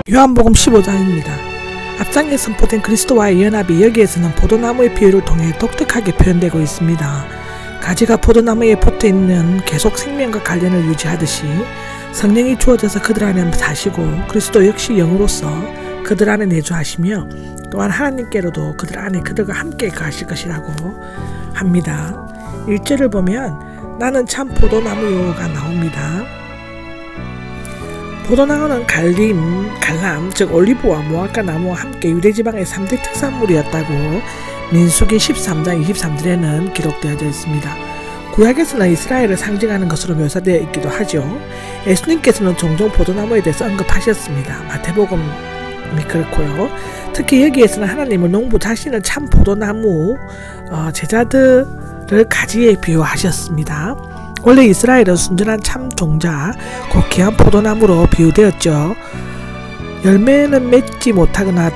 요한복음 15장입니다. 앞장에 선포된 그리스도와의 연합이 여기에서는 포도나무의 비유를 통해 독특하게 표현되고 있습니다. 가지가 포도나무에 붙어있는 계속 생명과 관련을 유지하듯이 성령이 주어져서 그들 안에 사시고 그리스도 역시 영으로서 그들 안에 내주하시며 또한 하나님께로도 그들 안에 그들과 함께 가실 것이라고 합니다. 1절을 보면 나는 참 포도나무요가 나옵니다. 포도나무는 갈람, 즉 올리브와 무화과 나무와 함께 유대지방의 3대 특산물이었다고 민수기 13장 23절에는 기록되어져 있습니다. 구약에서는 이스라엘을 상징하는 것으로 묘사되어 있기도 하죠. 예수님께서는 종종 포도나무에 대해서 언급하셨습니다. 마태복음이 그렇고요. 특히 여기에서는 하나님은 농부 자신을 참 포도나무 제자들을 가지에 비유하셨습니다. 원래 이스라엘은 순전한 참 종자, 곧 귀한 포도나무로 비유되었죠. 열매는 맺지 못하거나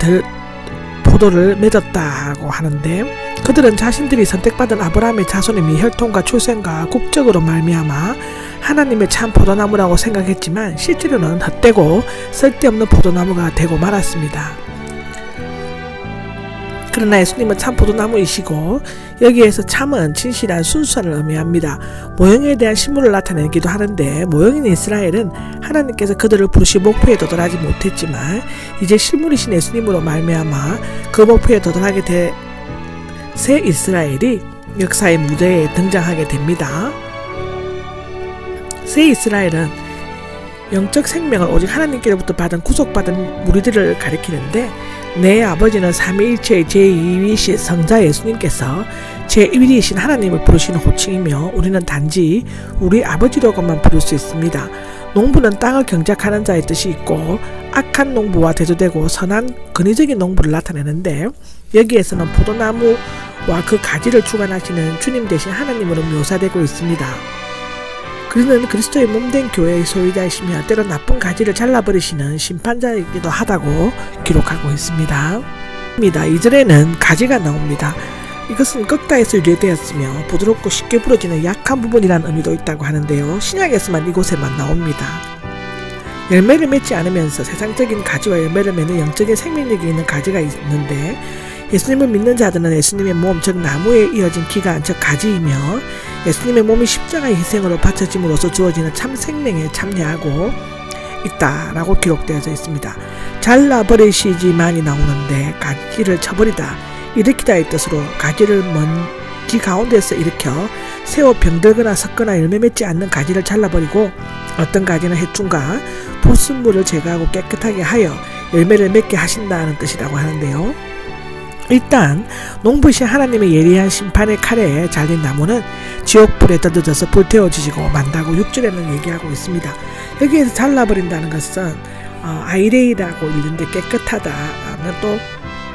포도를 맺었다고 하는데 그들은 자신들이 선택받은 아브라함의 자손의 혈통과 출생과 국적으로 말미암아 하나님의 참 포도나무라고 생각했지만 실제로는 헛되고 쓸데없는 포도나무가 되고 말았습니다. 그러나 예수님은 참 포도나무이시고 여기에서 참은 진실한 순수함을 의미합니다. 모형에 대한 신물을 나타내기도 하는데 모형인 이스라엘은 하나님께서 그들을 부르시 목표에 도달하지 못했지만 이제 실물이신 예수님으로 말미암아 그 목표에 도달하게 된 새 이스라엘이 역사의 무대에 등장하게 됩니다. 새 이스라엘은 영적 생명을 오직 하나님께로부터 받은 구속받은 무리들을 가리키는데 내 아버지는 삼위일체의 제2위이신 성자 예수님께서 제1위이신 하나님을 부르시는 호칭이며 우리는 단지 우리 아버지라고만 부를 수 있습니다. 농부는 땅을 경작하는 자의 뜻이 있고 악한 농부와 대조되고 선한 근위적인 농부를 나타내는데 여기에서는 포도나무와 그 가지를 주관하시는 주님 대신 하나님으로 묘사되고 있습니다. 그는 그리스도의 몸된 교회의 소유자이시며 때로 나쁜 가지를 잘라버리시는 심판자이기도 하다고 기록하고 있습니다. 2절에는 가지가 나옵니다. 이것은 꺾다에서 유래되었으며 부드럽고 쉽게 부러지는 약한 부분이라는 의미도 있다고 하는데요. 신약에서만 이곳에만 나옵니다. 열매를 맺지 않으면서 세상적인 가지와 열매를 맺는 영적인 생명력이 있는 가지가 있는데 예수님을 믿는 자들은 예수님의 몸, 즉 나무에 이어진 기관, 즉 가지이며 예수님의 몸이 십자가의 희생으로 바쳐짐으로써 주어지는 참 생명에 참여하고 있다라고 기록되어져 있습니다. 잘라버리시지만이 나오는데 가지를 쳐버리다, 일으키다의 뜻으로 가지를 먼지 가운데서 일으켜 세워 병들거나 섞거나 열매 맺지 않는 가지를 잘라버리고 어떤 가지는 해충과 불순물을 제거하고 깨끗하게 하여 열매를 맺게 하신다는 뜻이라고 하는데요. 일단 농부이신 하나님의 예리한 심판의 칼에 잘린 나무는 지옥불에 던져져서 불태워지고 만다고 6절에는 얘기하고 있습니다. 여기에서 잘라버린다는 것은 아이레이라고 읽는데 깨끗하다는 또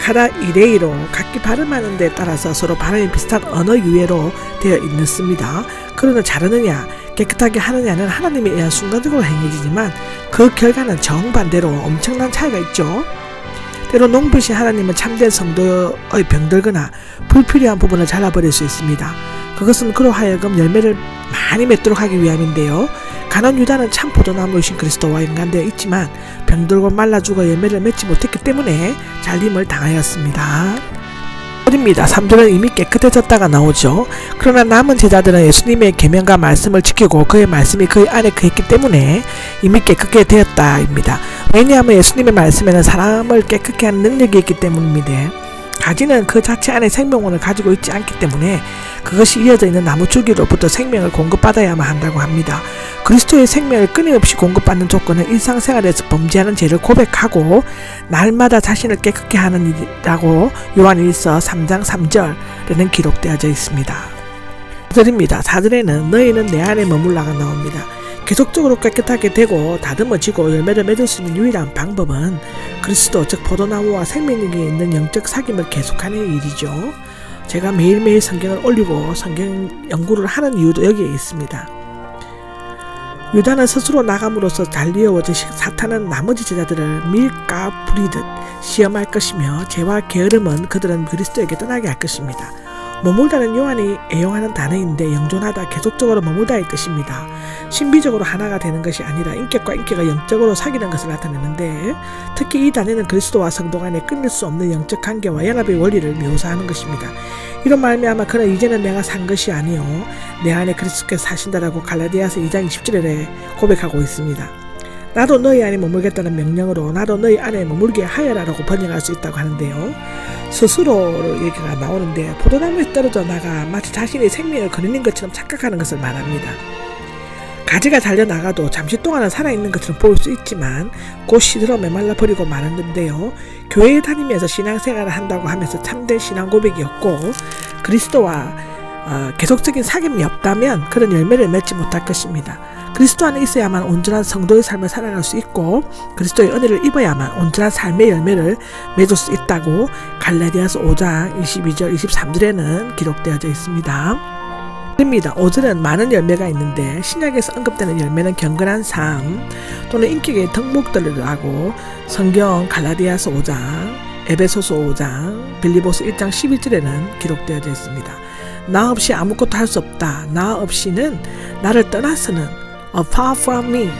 카라이레이로 각기 발음하는 데 따라서 서로 발음이 비슷한 언어 유예로 되어 있습니다. 그러나 자르느냐 깨끗하게 하느냐는 하나님에 의한 순간적으로 행해지지만 그 결과는 정반대로 엄청난 차이가 있죠. 때로 농부이신 하나님은 참된 성도의 병들거나 불필요한 부분을 잘라버릴 수 있습니다. 그것은 그로 하여금 열매를 많이 맺도록 하기 위함인데요. 가룟 유다는 참 포도나무이신 그리스도와 연관되어 있지만 병들고 말라 죽어 열매를 맺지 못했기 때문에 잘림을 당하였습니다. 3절은 이미 깨끗해졌다가 나오죠. 그러나 남은 제자들은 예수님의 계명과 말씀을 지키고 그의 말씀이 그의 안에 거했기 때문에 이미 깨끗게 되었다입니다. 왜냐하면 예수님의 말씀에는 사람을 깨끗게 하는 능력이 있기 때문입니다. 가지는 그 자체 안에 생명원을 가지고 있지 않기 때문에 그것이 이어져 있는 나무 줄기로부터 생명을 공급받아야만 한다고 합니다. 그리스도의 생명을 끊임없이 공급받는 조건은 일상생활에서 범죄하는 죄를 고백하고 날마다 자신을 깨끗게 하는 일이라고 요한일서 3장 3절에는 기록되어져 있습니다. 4절에는 너희는 내 안에 머물라가 나옵니다. 계속적으로 깨끗하게 되고 다듬어지고 열매를 맺을 수 있는 유일한 방법은 그리스도 즉 포도나무와 생명력이 있는 영적 사귐을 계속하는 일이죠. 제가 매일매일 성경을 올리고 성경 연구를 하는 이유도 여기에 있습니다. 유다는 스스로 나감으로써 달리어오자 사탄은 나머지 제자들을 밀가 부리듯 시험할 것이며 죄와 게으름은 그들은 그리스도에게 떠나게 할 것입니다. 머물다는 요한이 애용하는 단어인데 영존하다, 계속적으로 머물다의 뜻입니다. 신비적으로 하나가 되는 것이 아니라 인격과 인격가 영적으로 사귀는 것을 나타내는데, 특히 이 단어는 그리스도와 성도 간에 끊을 수 없는 영적 관계와 연합의 원리를 묘사하는 것입니다. 이런 말미암아 그는 이제는 내가 산 것이 아니요 내 안에 그리스도께서 사신다라고 갈라디아서 2장 20절에 고백하고 있습니다. 나도 너희 안에 머물겠다는 명령으로 나도 너희 안에 머물게 하여라라고 번역할 수 있다고 하는데요. 스스로 얘기가 나오는데, 포도나무에 떨어져 나가 마치 자신이 생명을 거느린 것처럼 착각하는 것을 말합니다. 가지가 달려나가도 잠시 동안은 살아있는 것처럼 보일 수 있지만 곧 시들어 메말라 버리고 마는 건데요. 교회에 다니면서 신앙생활을 한다고 하면서 참된 신앙 고백이 없고 그리스도와 계속적인 사귐이 없다면 그런 열매를 맺지 못할 것입니다. 그리스도 안에 있어야만 온전한 성도의 삶을 살아갈 수 있고 그리스도의 은혜를 입어야만 온전한 삶의 열매를 맺을 수 있다고 갈라디아서 5장 22절 23절에는 기록되어져 있습니다. 5절은 많은 열매가 있는데 신약에서 언급되는 열매는 경건한 삶 또는 인격의 덕목들을 하고 성경 갈라디아서 5장, 에베소서 5장, 빌립보서 1장 11절에는 기록되어져 있습니다. 나 없이 아무것도 할 수 없다. 나 없이는 나를 떠나서는 apart from me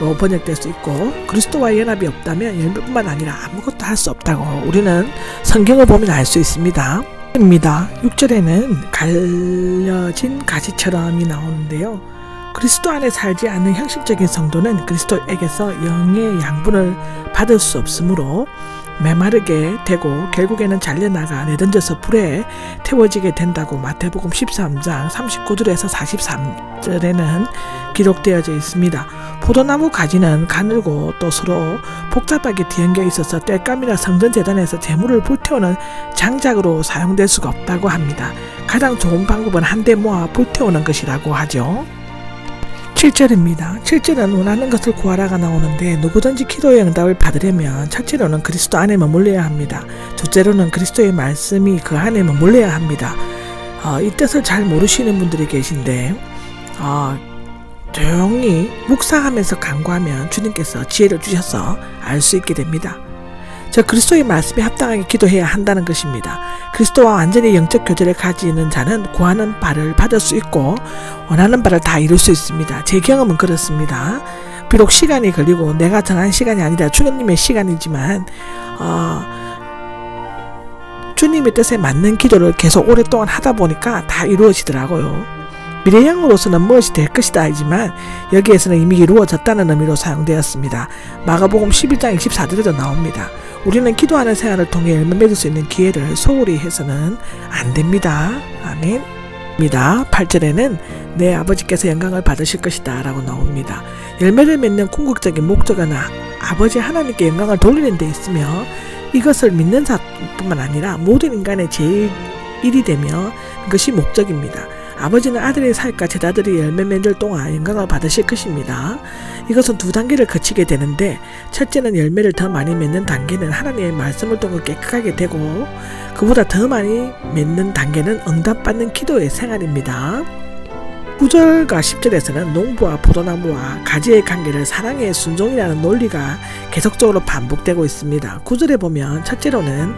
로 번역될 수 있고 그리스도와의 연합이 없다면 열매뿐만 아니라 아무것도 할 수 없다고 우리는 성경을 보면 알 수 있습니다. 6절에는 갈려진 가지처럼이 나오는데요. 그리스도 안에 살지 않는 형식적인 성도는 그리스도에게서 영의 양분을 받을 수 없으므로 메마르게 되고 결국에는 잘려나가 내던져서 불에 태워지게 된다고 마태복음 13장 39절에서 43절에는 기록되어져 있습니다. 포도나무 가지는 가늘고 또 서로 복잡하게 뒤엉겨 있어서 땔감이나 성전재단에서 제물을 불태우는 장작으로 사용될 수가 없다고 합니다. 가장 좋은 방법은 한데 모아 불태우는 것이라고 하죠. 7절입니다. 7절은 원하는 것을 구하라가 나오는데 누구든지 기도의 응답을 받으려면 첫째로는 그리스도 안에 머물러야 합니다. 둘째로는 그리스도의 말씀이 그 안에 머물러야 합니다. 이 뜻을 잘 모르시는 분들이 계신데 조용히 묵상하면서 간구하면 주님께서 지혜를 주셔서 알 수 있게 됩니다. 그리스도의 말씀에 합당하게 기도해야 한다는 것입니다. 그리스도와 완전히 영적 교제를 가지는 자는 구하는 바를 받을 수 있고 원하는 바를 다 이룰 수 있습니다. 제 경험은 그렇습니다. 비록 시간이 걸리고 내가 정한 시간이 아니라 주님의 시간이지만 주님의 뜻에 맞는 기도를 계속 오랫동안 하다 보니까 다 이루어지더라고요. 미래형으로서는 무엇이 될 것이다 하지만 여기에서는 이미 이루어졌다는 의미로 사용되었습니다. 마가복음 11장 24절에도 나옵니다. 우리는 기도하는 생활을 통해 열매 맺을 수 있는 기회를 소홀히 해서는 안 됩니다. 아멘. 8절에는 내 아버지께서 영광을 받으실 것이다 라고 나옵니다. 열매를 맺는 궁극적인 목적은 아버지 하나님께 영광을 돌리는 데 있으며 이것을 믿는 자뿐만 아니라 모든 인간의 제1이 되며 그것이 목적입니다. 아버지는 아들의 사역과 제자들이 열매 맺을 동안 영광을 받으실 것입니다. 이것은 두 단계를 거치게 되는데 첫째는 열매를 더 많이 맺는 단계는 하나님의 말씀을 통해 깨끗하게 되고 그보다 더 많이 맺는 단계는 응답받는 기도의 생활입니다. 9절과 10절에서는 농부와 포도나무와 가지의 관계를 사랑의 순종이라는 논리가 계속적으로 반복되고 있습니다. 9절에 보면 첫째로는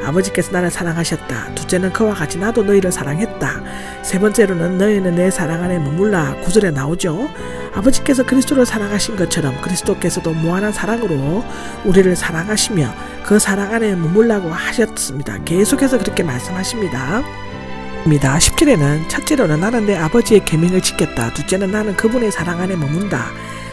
아버지께서 나를 사랑하셨다. 둘째는 그와 같이 나도 너희를 사랑했다. 세 번째로는 너희는 내 사랑 안에 머물라. 9절에 나오죠. 아버지께서 그리스도를 사랑하신 것처럼 그리스도께서도 무한한 사랑으로 우리를 사랑하시며 그 사랑 안에 머물라고 하셨습니다. 계속해서 그렇게 말씀하십니다. 10절에는 첫째로는 나는 내 아버지의 계명을 지켰다. 둘째는 나는 그분의 사랑 안에 머문다.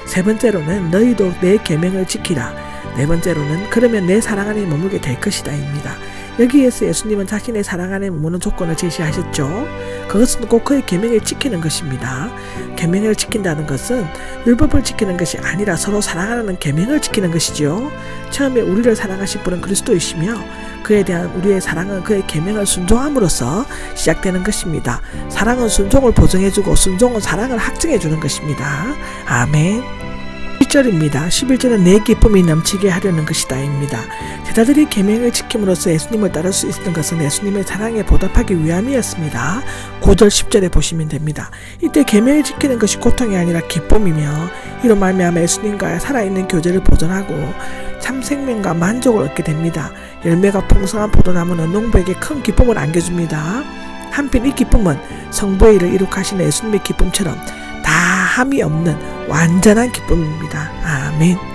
세 번째로는 너희도 내 계명을 지키라. 네 번째로는 그러면 내 사랑 안에 머물게 될 것이다 입니다. 여기에서 예수님은 자신의 사랑 안에 머무는 조건을 제시하셨죠. 그것은 꼭 그의 계명을 지키는 것입니다. 계명을 지킨다는 것은 율법을 지키는 것이 아니라 서로 사랑하는 계명을 지키는 것이죠. 처음에 우리를 사랑하신 분은 그리스도이시며 그에 대한 우리의 사랑은 그의 계명을 순종함으로써 시작되는 것입니다. 사랑은 순종을 보증해주고 순종은 사랑을 확증해주는 것입니다. 아멘. 11절입니다. 11절은 내 기쁨이 넘치게 하려는 것이다입니다. 제자들이 계명을 지킴으로써 예수님을 따를 수 있었던 것은 예수님의 사랑에 보답하기 위함이었습니다. 9절 10절에 보시면 됩니다. 이때 계명을 지키는 것이 고통이 아니라 기쁨이며 이로 말미암아 예수님과의 살아있는 교제를 보존하고 참 생명과 만족을 얻게 됩니다. 열매가 풍성한 포도나무는 농부에게 큰 기쁨을 안겨줍니다. 한편 이 기쁨은 성부의 일을 이룩하시는 예수님의 기쁨처럼 다함이 없는 완전한 기쁨입니다. 아멘.